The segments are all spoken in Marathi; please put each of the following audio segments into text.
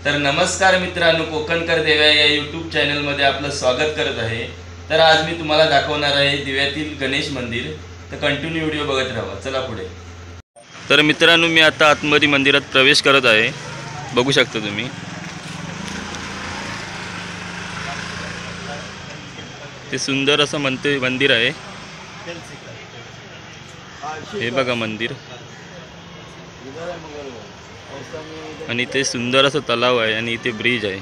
तर नमस्कार मित्रांनो, कोकणकर देव्या या यूट्यूब चॅनलमध्ये आपलं स्वागत करत आहे। तर आज मी तुम्हाला दाखवणार आहे दिव्यातील गणेश मंदिर। तर कंटिन्यू व्हिडिओ बघत राहा, चला पुढे। तर मित्रांनो, मी आता आतमध्ये मंदिरात प्रवेश करत आहे। बघू शकता तुम्ही, ते सुंदर असं मंदिर आहे। हे बघा मंदिर, आणि ते सुंदर असं तलाव आहे आणि इथे ब्रिज आहे।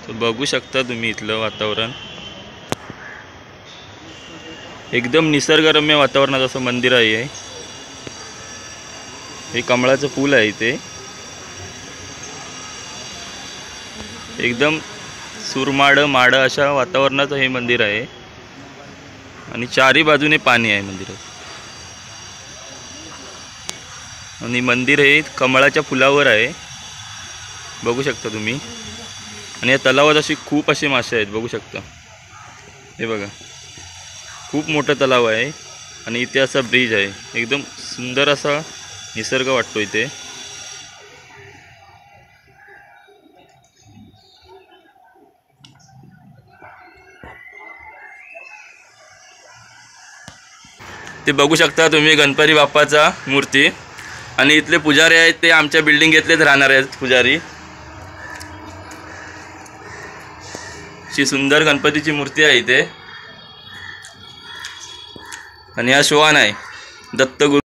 तर बघू शकता तुम्ही इथलं वातावरण, एकदम निसर्गरम्य वातावरणात असं मंदिर आहे। हे कमळाचं फूल आहे इथे, एकदम सुरमाड माड अशा वातावरणाचं हे मंदिर आहे आणि चारी बाजूने पाणी आहे मंदिरात। आणि मंदिर हे कमळाच्या फुलावर आहे, बघू शकता तुम्ही। आणि या तलावात अशी खूप असे मासे आहेत, बघू शकता। हे बघा, खूप मोठा तलाव आहे आणि इथे असा ब्रिज आहे। एकदम सुंदर असा निसर्ग वाटतो इथे। ते बघू शकता तुम्ही गणपती बाप्पाचा मूर्ती, आणि इथले पुजारी आहेत ते आमच्या बिल्डिंग घेतलेच राहणार आहेत पुजारी। अशी सुंदर गणपतीची मूर्ती आहे इथे। आणि हा श्वान आहे दत्तगुरु,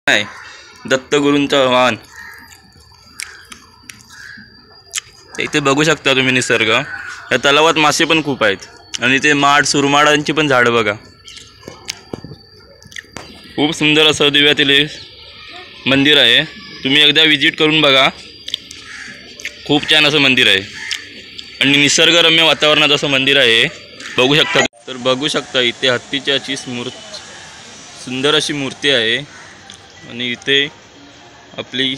आहे दत्तगुरूंचा वाहन। इथे बघू शकता तुम्ही निसर्ग। या तलावात मासे पण खूप आहेत आणि ते सुरमाडांची पण झाडं बघा। खूप सुंदर असं दिव्यातील मंदिर आहे, तुम्ही एकदा विजिट करून बघा। खूप छान असं मंदिर आहे आणि निसर्गरम्य वातावरणात असं मंदिर आहे, बघू शकता। तर बघू शकता इथे हत्तीची सुंदर अशी मूर्ती आहे। आणि इथे आपली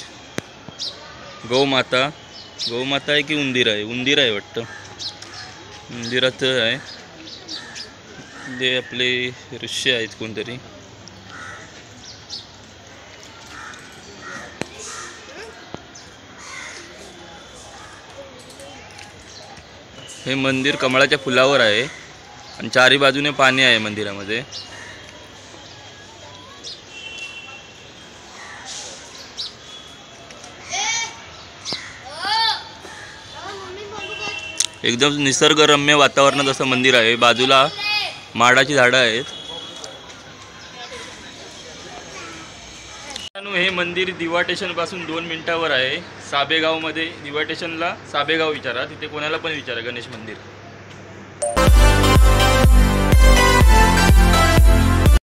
गौमाता आहे की उंदीर आहे वाटतं, उंदिरात आहे। ते आपले ऋषी आहेत कोणतरी। हे मंदिर कमळाच्या फुलावर आहे आणि चारी बाजूने पाणी आहे मंदिरामध्ये। एकदम निसर्गरम्य वातावरणात असं मंदिर आहे। बाजूला माडाची झाडं आहेत। हे मंदिर दिवा स्टेशन पासून 2 मिनिटावर आहे। साबेगावमध्ये दिवा स्टेशनला साबेगाव विचारा, तिथे कोणाला पण विचारा गणेश मंदिर।